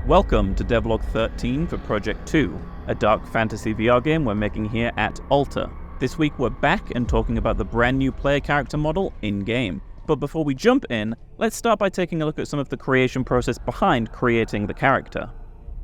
Welcome to Devlog 13 for Project 2, a dark fantasy VR game we're making here at Alta. This week we're back and talking about the brand new player character model in-game. But before we jump in, let's start by taking a look at some of the creation process behind creating the character.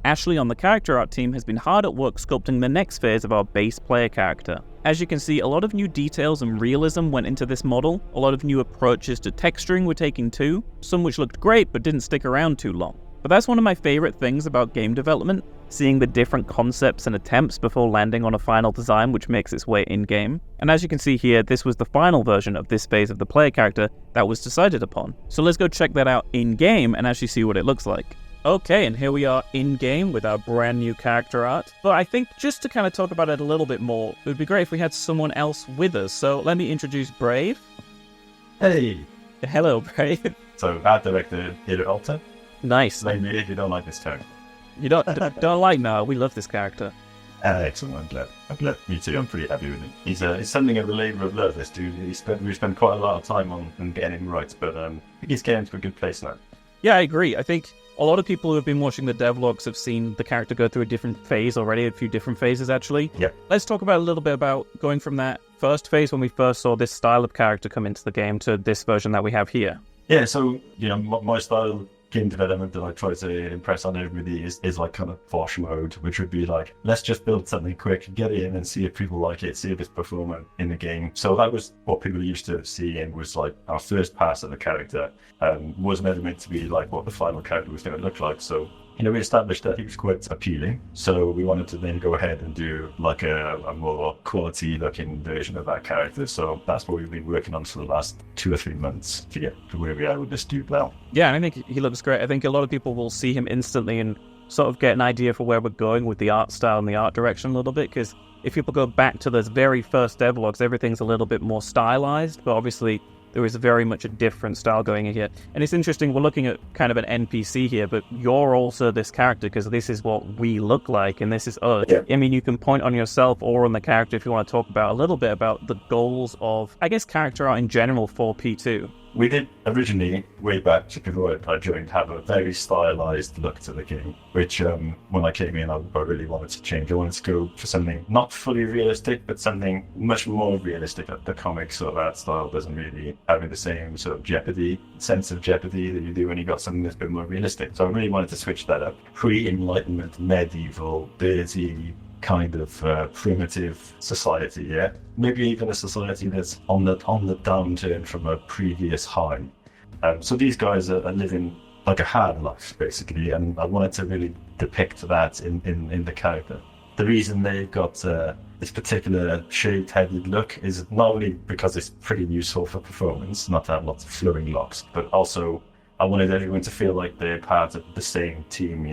Ashley on the character art team has been hard at work sculpting the next phase of our base player character. As you can see, a lot of new details and realism went into this model, a lot of new approaches to texturing were taken too, some which looked great but didn't stick around too long. But that's one of my favorite things about game development, seeing the different concepts and attempts before landing on a final design which makes its way in-game. And as you can see here, this was the final version of this phase of the player character that was decided upon. So let's go check that out in-game and actually see what it looks like. Okay, and here we are in-game with our brand new character art. But I think just to kind of talk about it a little bit more, it would be great if we had someone else with us. So let me introduce Brave. Hey! Hello, Brave. So, art director here at Alta. Nice. Blame me if you don't like this character. You don't like? No, we love this character. Excellent, I'm glad. Me too, I'm pretty happy with him. He's something of a labour of love, this dude. We spent quite a lot of time on getting him right, but I think he's getting to a good place now. Yeah, I agree. I think a lot of people who have been watching the devlogs have seen the character go through a different phase already, a few different phases actually. Yeah. Let's talk about a little bit about going from that first phase when we first saw this style of character come into the game to this version that we have here. Yeah, so, my style of game development that I try to impress on everybody is like kind of Bosch mode, which would be like, let's just build something quick, get it in and see if people like it, see if it's performing in the game. So that was what people used to see, and was like our first pass of the character was never meant to be like what the final character was going to look like. So we established that he was quite appealing, so we wanted to then go ahead and do like a more quality looking version of that character. So that's what we've been working on for the last 2 or 3 months to get to where we are with this dude now. Yeah, I think he looks great. I think a lot of people will see him instantly and sort of get an idea for where we're going with the art style and the art direction a little bit, because if people go back to those very first devlogs, everything's a little bit more stylized, but obviously there is very much a different style going in here. And it's interesting, we're looking at kind of an NPC here, but you're also this character because this is what we look like and this is us. Yeah. I mean, you can point on yourself or on the character if you want to talk about a little bit about the goals of, I guess, character art in general for P2. We did originally, way back before I joined, have a very stylized look to the game, which when I came in, I really wanted to change. I wanted to go for something not fully realistic, but something much more realistic. The comic sort of art style doesn't really have the same sort of sense of jeopardy that you do when you got something that's a bit more realistic. So I really wanted to switch that up. Pre-Enlightenment, medieval, dirty, kind of primitive society, yeah? Maybe even a society that's on the downturn from a previous high. So these guys are living like a hard life, basically, and I wanted to really depict that in the character. The reason they've got this particular shaved-headed look is not only because it's pretty useful for performance, not to have lots of flowing locks, but also I wanted everyone to feel like they're part of the same team,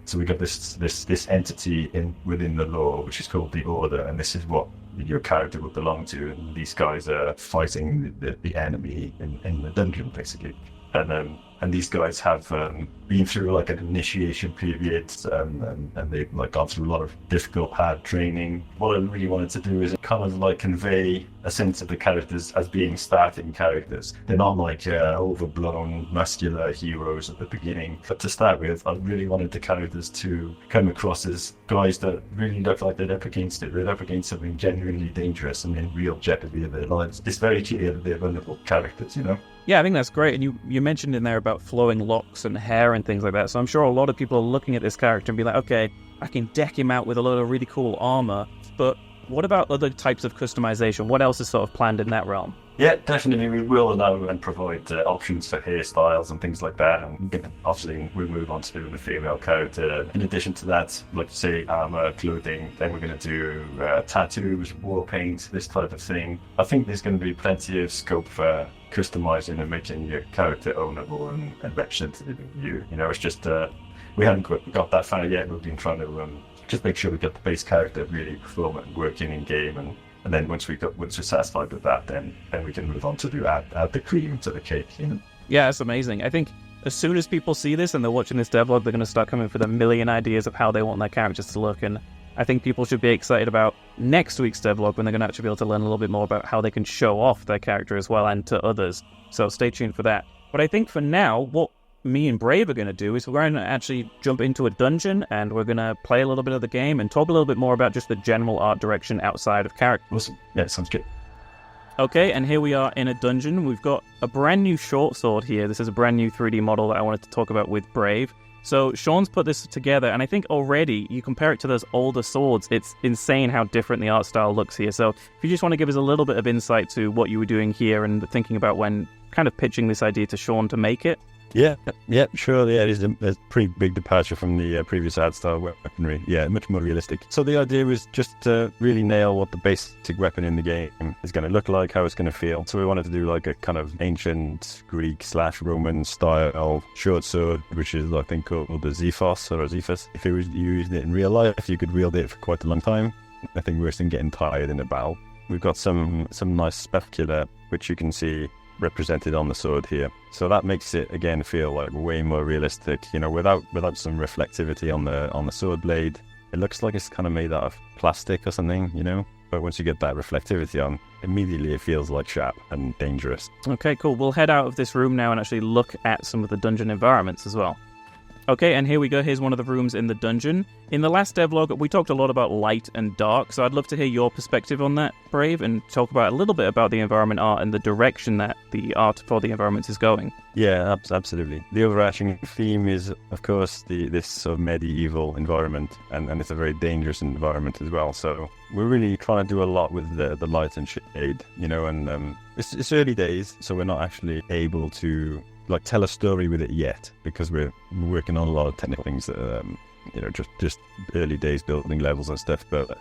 so we got this entity within the law, which is called the Order, and this is what your character would belong to, and these guys are fighting the enemy in the dungeon, basically. And these guys have been through like an initiation period, and they've like gone through a lot of difficult, hard training. What I really wanted to do is kind of like convey a sense of the characters as being starting characters. They're not like overblown, muscular heroes at the beginning. But to start with, I really wanted the characters to come across as guys that really look like they're up against it. They're up against something genuinely dangerous and in real jeopardy of their lives. It's very clear that they're vulnerable characters, Yeah, I think that's great. And you mentioned in there about flowing locks and hair and things like that. So I'm sure a lot of people are looking at this character and be like, okay, I can deck him out with a lot of really cool armor. But what about other types of customization? What else is sort of planned in that realm? Yeah, definitely. We will allow and provide options for hairstyles and things like that. And obviously, we'll move on to doing the female character. In addition to that, like say, armor, clothing, then we're going to do tattoos, war paint, this type of thing. I think there's going to be plenty of scope for customizing and making your character ownable and representative of you. It's just we haven't got that far yet. We've been trying to just make sure we get the base character really performing and working in game, and then once we're satisfied with that, then we can move on to add the cream to the cake. Yeah, that's amazing. I think as soon as people see this and they're watching this devlog, they're going to start coming with a million ideas of how they want their characters to look, and I think people should be excited about next week's devlog when they're going to actually be able to learn a little bit more about how they can show off their character as well and to others. So stay tuned for that. But I think for now, what me and Brave are going to do is we're going to actually jump into a dungeon and we're going to play a little bit of the game and talk a little bit more about just the general art direction outside of character. Awesome. Yeah, sounds good. Okay, and here we are in a dungeon. We've got a brand new short sword here. This is a brand new 3D model that I wanted to talk about with Brave. So Sean's put this together, and I think already you compare it to those older swords, it's insane how different the art style looks here. So if you just want to give us a little bit of insight to what you were doing here and thinking about when kind of pitching this idea to Sean to make it. Yeah, sure. Yeah, it is a pretty big departure from the previous art style weaponry. Yeah, much more realistic. So the idea was just to really nail what the basic weapon in the game is going to look like, how it's going to feel. So we wanted to do like a kind of ancient Greek/Roman style short sword, which is I think called the Zephos or a Zephus. If you used it in real life, you could wield it for quite a long time. I think worse than getting tired in a battle. We've got some nice specula, which you can see represented on the sword here, so that makes it again feel like way more realistic, without some reflectivity on the sword blade. It looks like it's kind of made out of plastic or something, but once you get that reflectivity on, immediately it feels like sharp and dangerous. Okay, cool. We'll head out of this room now and actually look at some of the dungeon environments as well. Okay, and here we go. Here's one of the rooms in the dungeon. In the last devlog, we talked a lot about light and dark, so I'd love to hear your perspective on that, Brave, and talk about a little bit about the environment art and the direction that the art for the environments is going. Yeah, absolutely. The overarching theme is, of course, this sort of medieval environment, and it's a very dangerous environment as well. So we're really trying to do a lot with the light and shade, and it's early days, so we're not actually able to tell a story with it yet, because we're working on a lot of technical things that just early days building levels and stuff. But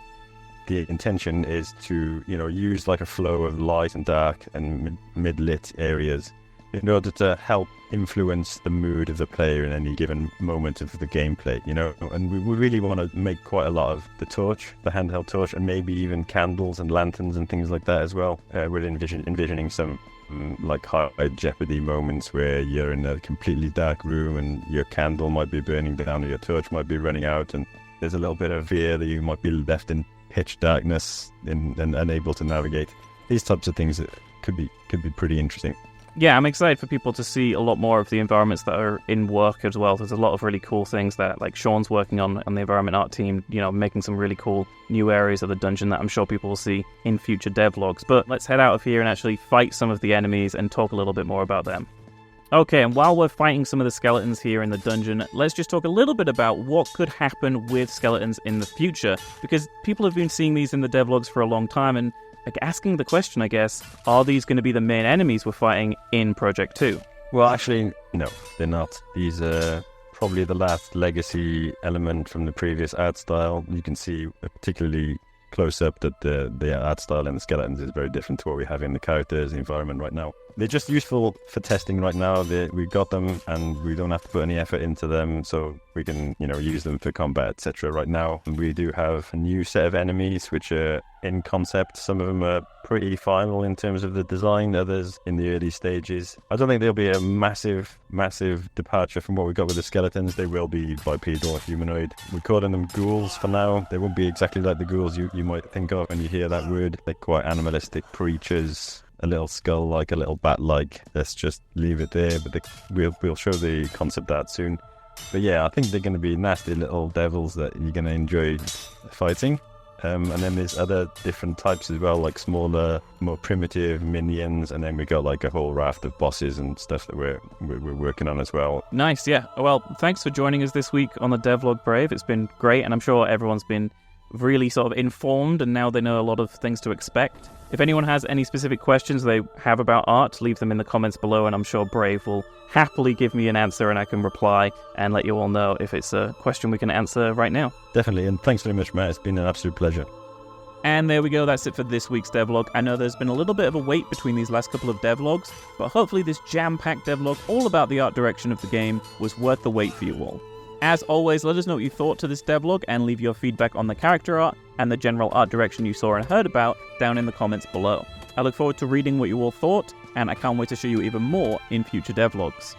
the intention is to use like a flow of light and dark and mid-lit areas in order to help influence the mood of the player in any given moment of the gameplay, and we really want to make quite a lot of the handheld torch, and maybe even candles and lanterns and things like that as well. We're envisioning some like high jeopardy moments where you're in a completely dark room and your candle might be burning down or your torch might be running out, and there's a little bit of fear that you might be left in pitch darkness and unable to navigate. These types of things that could be pretty interesting. Yeah, I'm excited for people to see a lot more of the environments that are in work as well. There's a lot of really cool things that Sean's working on the environment art team, making some really cool new areas of the dungeon that I'm sure people will see in future devlogs. But let's head out of here and actually fight some of the enemies and talk a little bit more about them. Okay, and while we're fighting some of the skeletons here in the dungeon, let's just talk a little bit about what could happen with skeletons in the future, because people have been seeing these in the devlogs for a long time and asking the question, I guess, are these going to be the main enemies we're fighting in Project 2? Well, actually, no, they're not. These are probably the last legacy element from the previous art style. You can see particularly close up that the art style and the skeletons is very different to what we have in the characters, the environment right now. They're just useful for testing right now. We've got them and we don't have to put any effort into them, so we can use them for combat, etc. right now. And we do have a new set of enemies which are in concept. Some of them are pretty final in terms of the design, others in the early stages. I don't think there'll be a massive departure from what we got with the skeletons. They will be bipedal or humanoid. We're calling them ghouls for now. They won't be exactly like the ghouls you might think of when you hear that word. They're quite animalistic creatures, a little skull-like, a little bat-like. Let's just leave it there, but we'll show the concept art soon. But yeah, I think they're going to be nasty little devils that you're going to enjoy fighting. And then there's other different types as well, like smaller, more primitive minions, and then we got like a whole raft of bosses and stuff that we're working on as well. Nice, yeah. Well, thanks for joining us this week on the Devlog, Brave. It's been great, and I'm sure everyone's been really sort of informed, and now they know a lot of things to expect. If anyone has any specific questions they have about art, leave them in the comments below, and I'm sure Brave will happily give me an answer and I can reply and let you all know if it's a question we can answer right now. Definitely, and thanks very much, Matt. It's been an absolute pleasure. And there we go, that's it for this week's devlog. I know there's been a little bit of a wait between these last couple of devlogs, but hopefully this jam-packed devlog all about the art direction of the game was worth the wait for you all. As always, let us know what you thought to this devlog and leave your feedback on the character art and the general art direction you saw and heard about down in the comments below. I look forward to reading what you all thought, and I can't wait to show you even more in future devlogs.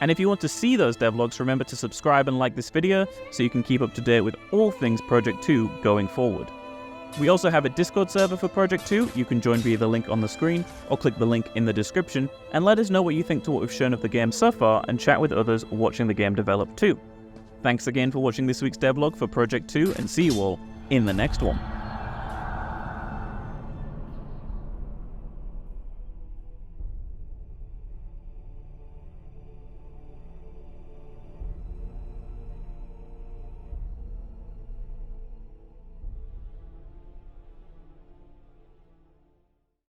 And if you want to see those devlogs, remember to subscribe and like this video so you can keep up to date with all things Project 2 going forward. We also have a Discord server for Project 2. You can join via the link on the screen, or click the link in the description, and let us know what you think to what we've shown of the game so far, and chat with others watching the game develop too. Thanks again for watching this week's devlog for Project 2, and see you all in the next one.